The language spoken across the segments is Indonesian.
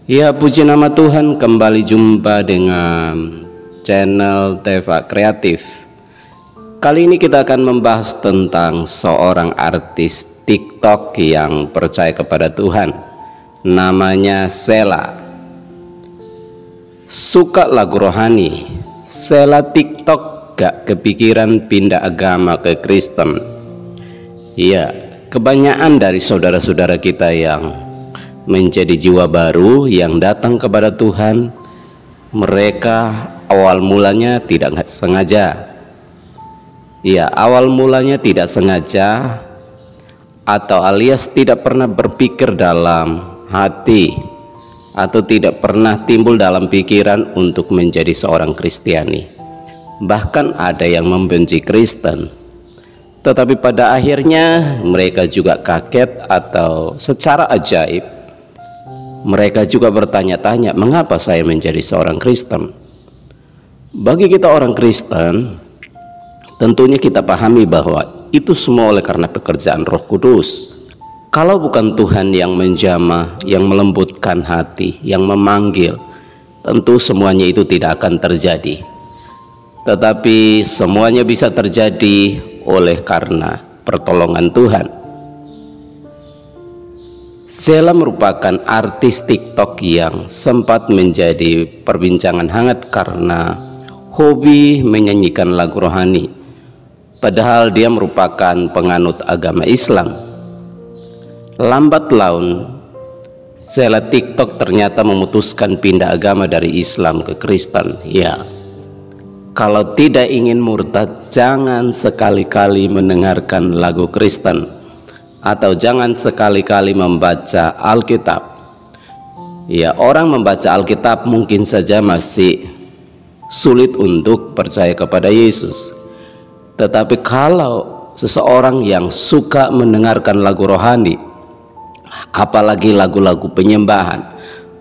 Ya, puji nama Tuhan, kembali jumpa dengan channel Teva Kreatif. Kali ini kita akan membahas tentang seorang artis TikTok yang percaya kepada Tuhan. Namanya Sheila. Suka lagu rohani. Sheila TikTok gak kepikiran pindah agama ke Kristen. Ya, kebanyakan dari saudara-saudara kita yang menjadi jiwa baru yang datang kepada Tuhan, mereka awal mulanya tidak sengaja. Ya, awal mulanya tidak sengaja atau alias tidak pernah berpikir dalam hati atau tidak pernah timbul dalam pikiran untuk menjadi seorang Kristiani. Bahkan ada yang membenci Kristen. Tetapi pada akhirnya mereka juga kaget atau secara ajaib mereka juga bertanya-tanya, mengapa saya menjadi seorang Kristen? Bagi kita orang Kristen, tentunya kita pahami bahwa itu semua oleh karena pekerjaan Roh Kudus. Kalau bukan Tuhan yang menjamah, yang melembutkan hati, yang memanggil, tentu semuanya itu tidak akan terjadi. Tetapi semuanya bisa terjadi oleh karena pertolongan Tuhan. Sheila merupakan artis TikTok yang sempat menjadi perbincangan hangat karena hobi menyanyikan lagu rohani. Padahal dia merupakan penganut agama Islam. Lambat laun, Sheila TikTok ternyata memutuskan pindah agama dari Islam ke Kristen. Ya, kalau tidak ingin murtad, jangan sekali-kali mendengarkan lagu Kristen. Atau jangan sekali-kali membaca Alkitab. Ya, orang membaca Alkitab mungkin saja masih sulit untuk percaya kepada Yesus. Tetapi kalau seseorang yang suka mendengarkan lagu rohani, apalagi lagu-lagu penyembahan,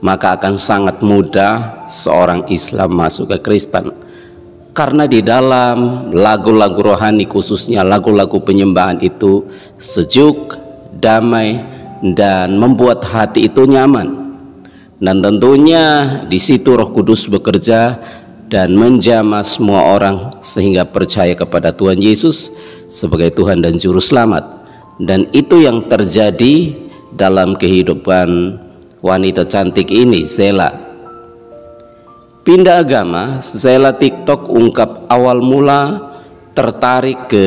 maka akan sangat mudah seorang Islam masuk ke Kristen. Karena di dalam lagu-lagu rohani, khususnya lagu-lagu penyembahan itu sejuk, damai, dan membuat hati itu nyaman. Dan tentunya di situ Roh Kudus bekerja dan menjamah semua orang sehingga percaya kepada Tuhan Yesus sebagai Tuhan dan Juru Selamat. Dan itu yang terjadi dalam kehidupan wanita cantik ini, Sheila. Pindah agama, Sheila TikTok ungkap awal mula tertarik ke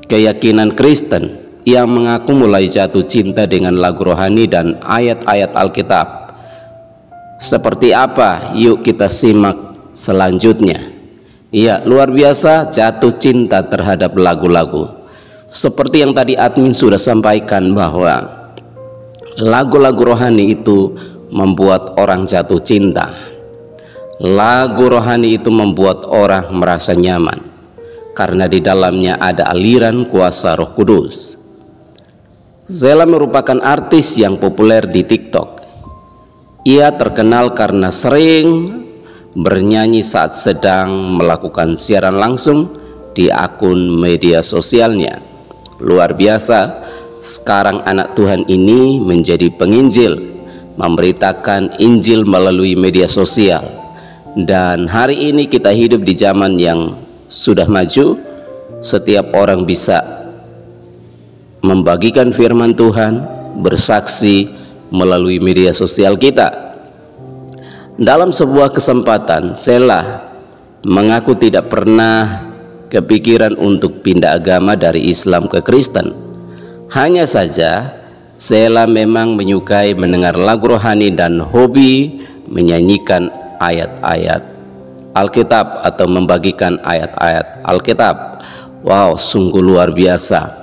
keyakinan Kristen yang mengaku mulai jatuh cinta dengan lagu rohani dan ayat-ayat Alkitab. Seperti apa? Yuk kita simak selanjutnya. Iya, luar biasa jatuh cinta terhadap lagu-lagu. Seperti yang tadi admin sudah sampaikan bahwa lagu-lagu rohani itu membuat orang jatuh cinta. Lagu rohani itu membuat orang merasa nyaman karena di dalamnya ada aliran kuasa Roh Kudus. Sheila merupakan artis yang populer di TikTok. Ia terkenal karena sering bernyanyi saat sedang melakukan siaran langsung di akun media sosialnya. Luar biasa, sekarang anak Tuhan ini menjadi penginjil, memberitakan Injil melalui media sosial. Dan hari ini kita hidup di zaman yang sudah maju. Setiap orang bisa membagikan firman Tuhan, bersaksi melalui media sosial kita. Dalam sebuah kesempatan, Sheila mengaku tidak pernah kepikiran untuk pindah agama dari Islam ke Kristen. Hanya saja Sheila memang menyukai mendengar lagu rohani dan hobi menyanyikan ayat-ayat Alkitab atau membagikan ayat-ayat Alkitab. Wow, sungguh luar biasa.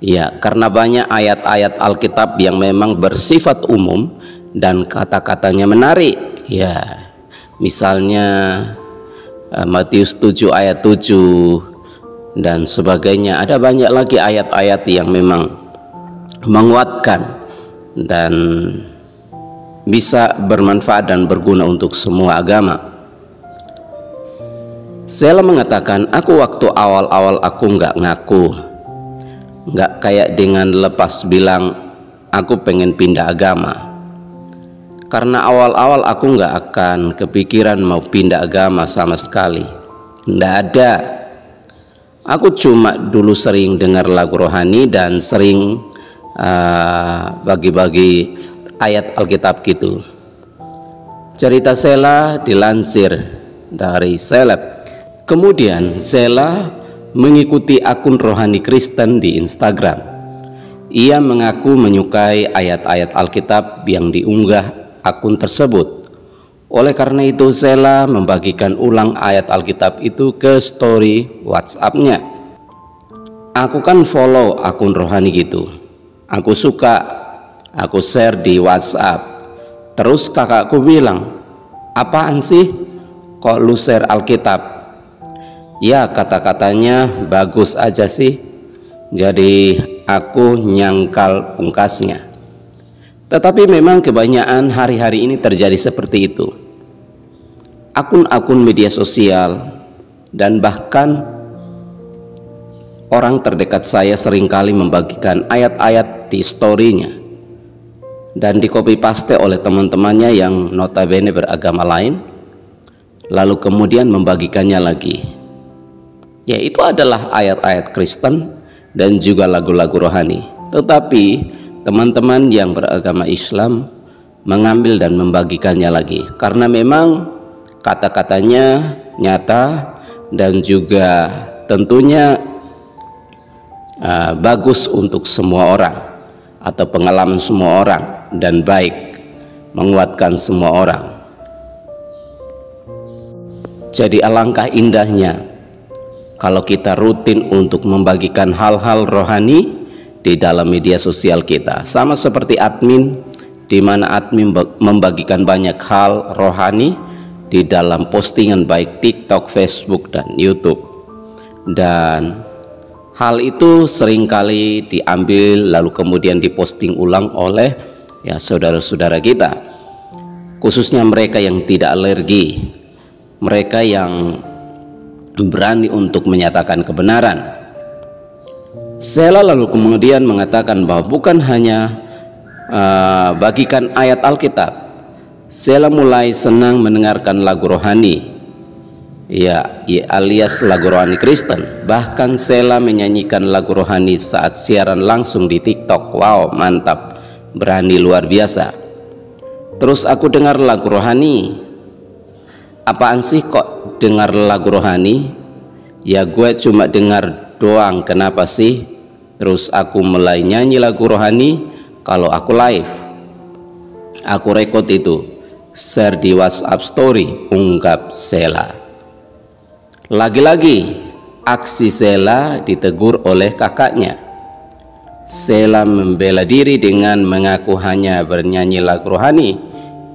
Ya, karena banyak ayat-ayat Alkitab yang memang bersifat umum dan kata-katanya menarik. Ya, misalnya Matius 7 ayat 7 dan sebagainya. Ada banyak lagi ayat-ayat yang memang menguatkan dan bisa bermanfaat dan berguna untuk semua agama. Sheila mengatakan, aku waktu awal-awal aku nggak ngaku, nggak kayak dengan lepas bilang aku pengen pindah agama. Karena awal-awal aku nggak akan kepikiran mau pindah agama sama sekali, nggak ada. Aku cuma dulu sering dengar lagu rohani dan sering bagi-bagi ayat Alkitab gitu. Cerita Sheila dilansir dari Seleb. Kemudian Sheila mengikuti akun rohani Kristen di Instagram. Ia mengaku menyukai ayat-ayat Alkitab yang diunggah akun tersebut. Oleh karena itu Sheila membagikan ulang ayat Alkitab itu ke story WhatsApp-nya. Aku kan follow akun rohani gitu, aku suka, aku share di WhatsApp. Terus kakakku bilang, apaan sih kok lu share Alkitab? Ya, kata-katanya bagus aja sih. Jadi aku nyangkal pungkasnya. Tetapi memang kebanyakan hari-hari ini terjadi seperti itu. Akun-akun media sosial dan bahkan orang terdekat saya seringkali membagikan ayat-ayat di story-nya dan di copy paste oleh teman-temannya yang notabene beragama lain, lalu kemudian membagikannya lagi. Ya, itu adalah ayat-ayat Kristen dan juga lagu-lagu rohani. Tetapi teman-teman yang beragama Islam mengambil dan membagikannya lagi karena memang kata-katanya nyata dan juga tentunya bagus untuk semua orang atau pengalaman semua orang dan baik, menguatkan semua orang. Jadi alangkah indahnya kalau kita rutin untuk membagikan hal-hal rohani di dalam media sosial kita, sama seperti admin, di mana admin membagikan banyak hal rohani di dalam postingan baik TikTok, Facebook, dan YouTube. Dan hal itu seringkali diambil lalu kemudian diposting ulang oleh saudara-saudara kita, khususnya mereka yang tidak alergi, mereka yang berani untuk menyatakan kebenaran. Sheila lalu kemudian mengatakan bahwa bukan hanya bagikan ayat Alkitab, Sheila mulai senang mendengarkan lagu rohani, alias lagu rohani Kristen. Bahkan Sheila menyanyikan lagu rohani saat siaran langsung di TikTok. Wow, mantap, berani luar biasa. Terus aku dengar lagu rohani. Apaan sih kok dengar lagu rohani? Ya gue cuma dengar doang, kenapa sih? Terus aku mulai nyanyi lagu rohani kalau aku live. Aku rekod itu, share di WhatsApp story, ungkap Sheila. Lagi-lagi aksi Sheila ditegur oleh kakaknya. Sheila membela diri dengan mengaku hanya bernyanyi lagu rohani,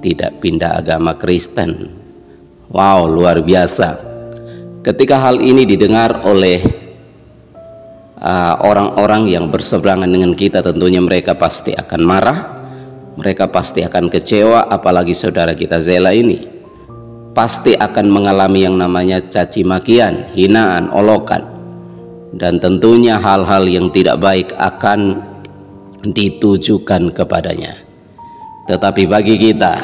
tidak pindah agama Kristen. Wow, luar biasa. Ketika hal ini didengar oleh orang-orang yang berseberangan dengan kita, tentunya mereka pasti akan marah, mereka pasti akan kecewa. Apalagi saudara kita Sheila ini pasti akan mengalami yang namanya caci makian, hinaan, olokan, dan tentunya hal-hal yang tidak baik akan ditujukan kepadanya. Tetapi bagi kita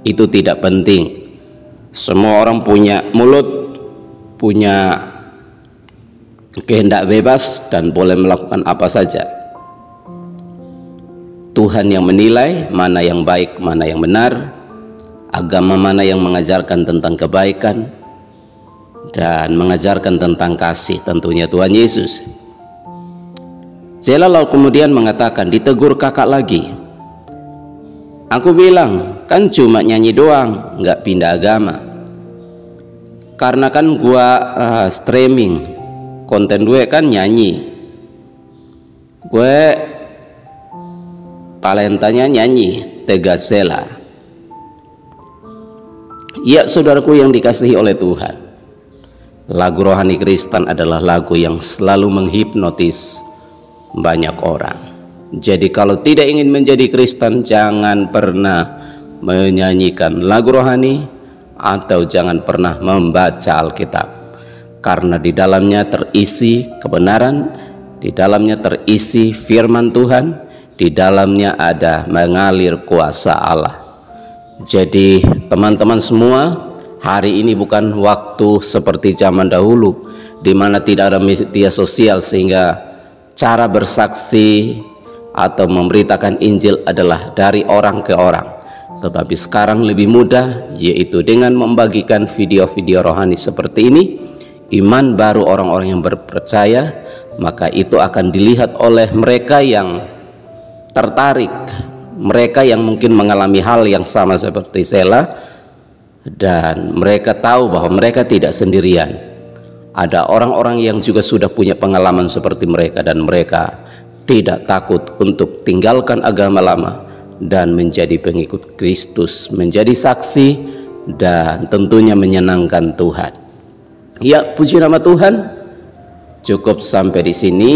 itu tidak penting. Semua orang punya mulut, punya kehendak bebas dan boleh melakukan apa saja. Tuhan yang menilai mana yang baik, mana yang benar, agama mana yang mengajarkan tentang kebaikan dan mengajarkan tentang kasih, tentunya Tuhan Yesus. Sheila lalu kemudian mengatakan, ditegur kakak lagi. Aku bilang, kan cuma nyanyi doang, nggak pindah agama. Karena kan gua streaming, konten gue kan nyanyi, gue talentanya nyanyi, tegas Sheila. Ya saudaraku yang dikasihi oleh Tuhan, lagu rohani Kristen adalah lagu yang selalu menghipnotis banyak orang. Jadi kalau tidak ingin menjadi Kristen, jangan pernah menyanyikan lagu rohani atau jangan pernah membaca Alkitab, karena di dalamnya terisi kebenaran, di dalamnya terisi firman Tuhan, di dalamnya ada mengalir kuasa Allah. Jadi teman-teman semua, hari ini bukan waktu seperti zaman dahulu di mana tidak ada media sosial sehingga cara bersaksi atau memberitakan Injil adalah dari orang ke orang. Tetapi sekarang lebih mudah, yaitu dengan membagikan video-video rohani seperti ini. Iman baru orang-orang yang berpercaya, maka itu akan dilihat oleh mereka yang tertarik, mereka yang mungkin mengalami hal yang sama seperti Sela, dan mereka tahu bahwa mereka tidak sendirian. Ada orang-orang yang juga sudah punya pengalaman seperti mereka, dan mereka tidak takut untuk tinggalkan agama lama dan menjadi pengikut Kristus, menjadi saksi, dan tentunya menyenangkan Tuhan. Ya, puji nama Tuhan. Cukup sampai di sini.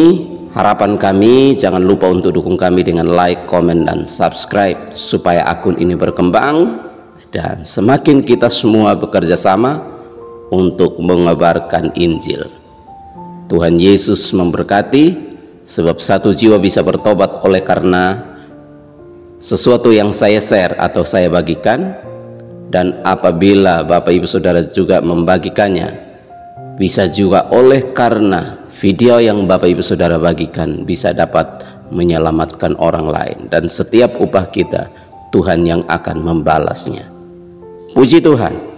Harapan kami, jangan lupa untuk dukung kami dengan like, komen, dan subscribe supaya akun ini berkembang dan semakin kita semua bekerja sama untuk mengabarkan Injil. Tuhan Yesus memberkati, sebab satu jiwa bisa bertobat oleh karena sesuatu yang saya share atau saya bagikan, dan apabila Bapak Ibu Saudara juga membagikannya, bisa juga oleh karena video yang Bapak Ibu Saudara bagikan bisa dapat menyelamatkan orang lain, dan setiap upah kita Tuhan yang akan membalasnya. Puji Tuhan.